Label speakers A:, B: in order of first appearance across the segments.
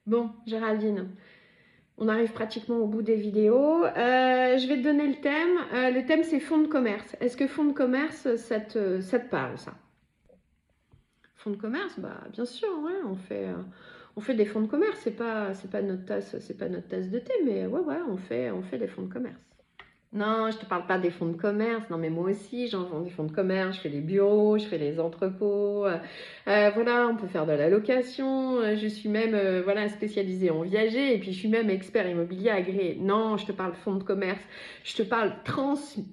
A: Bon, Géraldine, on arrive pratiquement au bout des vidéos. Je vais te donner le thème. Le thème, c'est fonds de commerce. Est-ce que fonds de commerce, ça te parle, ça? Fonds de commerce, bah bien sûr, ouais, on fait des fonds de commerce. C'est pas notre tasse de thé, mais ouais, on fait des fonds de commerce. Non, je te parle pas des fonds de commerce. Non, mais moi aussi, j'en vends des fonds de commerce. Je fais les bureaux, je fais les entrepôts. Voilà, on peut faire de la location. Je suis même voilà, spécialisée en viager et puis je suis même expert immobilier agréé. Non, je te parle fonds de commerce. Je te parle transmission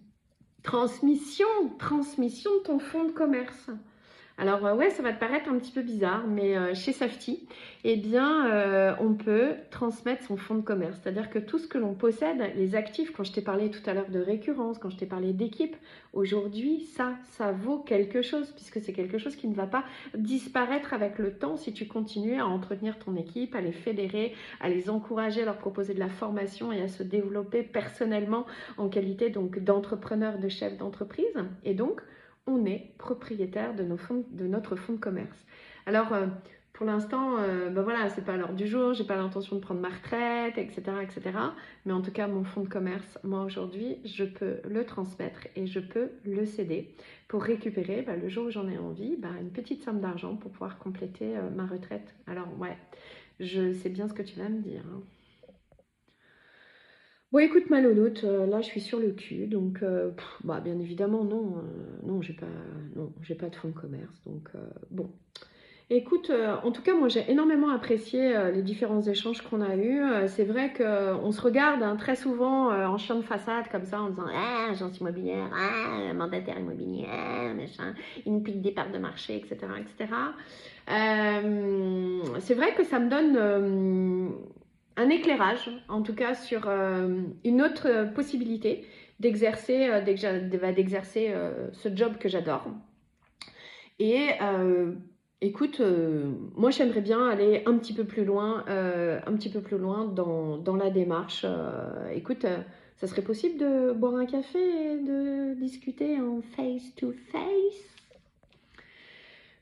A: de ton fonds de commerce. Alors ouais, ça va te paraître un petit peu bizarre, mais chez Safety, eh bien, on peut transmettre son fonds de commerce. C'est-à-dire que tout ce que l'on possède, les actifs, quand je t'ai parlé tout à l'heure de récurrence, quand je t'ai parlé d'équipe, aujourd'hui, ça vaut quelque chose, puisque c'est quelque chose qui ne va pas disparaître avec le temps si tu continues à entretenir ton équipe, à les fédérer, à les encourager, à leur proposer de la formation et à se développer personnellement en qualité donc d'entrepreneur, de chef d'entreprise. Et donc, on est propriétaire de notre fonds de commerce. Alors, pour l'instant, ben voilà, c'est pas l'heure du jour, j'ai pas l'intention de prendre ma retraite, etc., etc. Mais en tout cas, mon fonds de commerce, moi aujourd'hui, je peux le transmettre et je peux le céder pour récupérer, ben, le jour où j'en ai envie, ben, une petite somme d'argent pour pouvoir compléter ma retraite. Alors, ouais, je sais bien ce que tu vas me dire, hein. Bon, écoute, ma louloute, là, je suis sur le cul, donc, bah, bien évidemment, non, j'ai pas de fonds de commerce, donc, bon. Écoute, en tout cas, moi, j'ai énormément apprécié les différents échanges qu'on a eus. C'est vrai qu'on se regarde hein, très souvent en chien de façade, comme ça, en disant « Ah, agence immobilière, ah, mandataire immobilier, ah, machin, une pique des parts de marché, etc. etc. » C'est vrai que ça me donne un éclairage, en tout cas sur une autre possibilité d'exercer ce job que j'adore. Et écoute, moi j'aimerais bien aller un petit peu plus loin dans la démarche. Écoute, ça serait possible de boire un café et de discuter en face to face?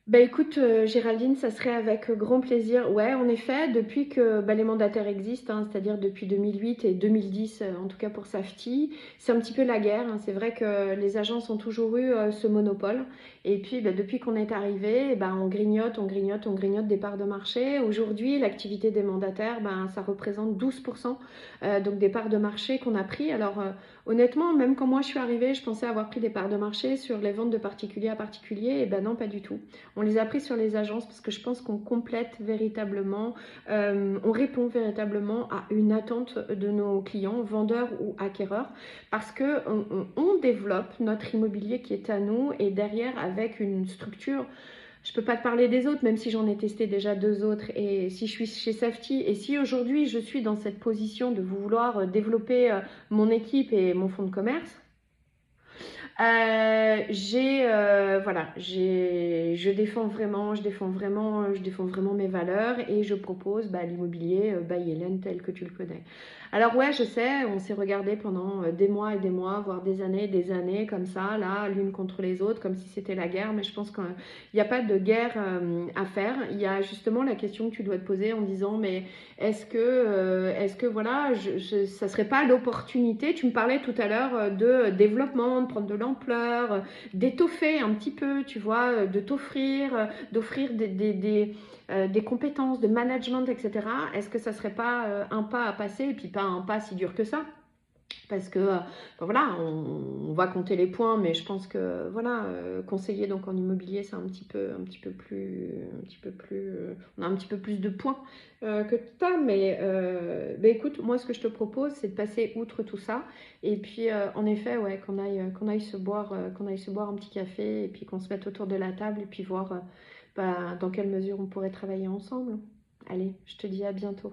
A: Bah écoute, Géraldine, ça serait avec grand plaisir. Ouais, en effet, depuis que bah, les mandataires existent, hein, c'est-à-dire depuis 2008 et 2010, en tout cas pour Safety, c'est un petit peu la guerre, hein. C'est vrai que les agences ont toujours eu ce monopole. Et puis, bah, depuis qu'on est arrivé, bah, on grignote des parts de marché. Aujourd'hui, l'activité des mandataires, bah, ça représente 12% donc des parts de marché qu'on a pris. Alors, honnêtement, même quand moi je suis arrivée, je pensais avoir pris des parts de marché sur les ventes de particulier à particulier. Et ben non, pas du tout. On les a pris sur les agences parce que je pense qu'on complète véritablement, on répond véritablement à une attente de nos clients, vendeurs ou acquéreurs, parce qu'on développe notre immobilier qui est à nous et derrière avec une structure. Je ne peux pas te parler des autres, même si j'en ai testé déjà 2 autres. Et si je suis chez Safety, et si aujourd'hui je suis dans cette position de vouloir développer mon équipe et mon fonds de commerce, voilà, je défends vraiment mes valeurs et je propose bah, l'immobilier by Hélène tel que tu le connais. Alors ouais, je sais, on s'est regardé pendant des mois et des mois, voire des années comme ça, là, l'une contre les autres, comme si c'était la guerre, mais je pense qu'il n'y a pas de guerre à faire. Il y a justement la question que tu dois te poser en disant, mais est-ce que voilà, ça serait pas l'opportunité, tu me parlais tout à l'heure de développement, de prendre de l'ampleur, d'étoffer un petit peu, tu vois, de d'offrir des compétences de management, etc. Est-ce que ça serait pas un pas à passer et puis pas un pas si dur que ça? Parce que ben voilà, on va compter les points, mais je pense que voilà, conseiller donc en immobilier, c'est un petit peu plus, on a un petit peu plus de points que toi. Mais écoute, moi ce que je te propose, c'est de passer outre tout ça, et puis en effet, ouais, qu'on aille se boire un petit café, et puis qu'on se mette autour de la table, et puis voir bah, dans quelle mesure on pourrait travailler ensemble. Allez, je te dis à bientôt.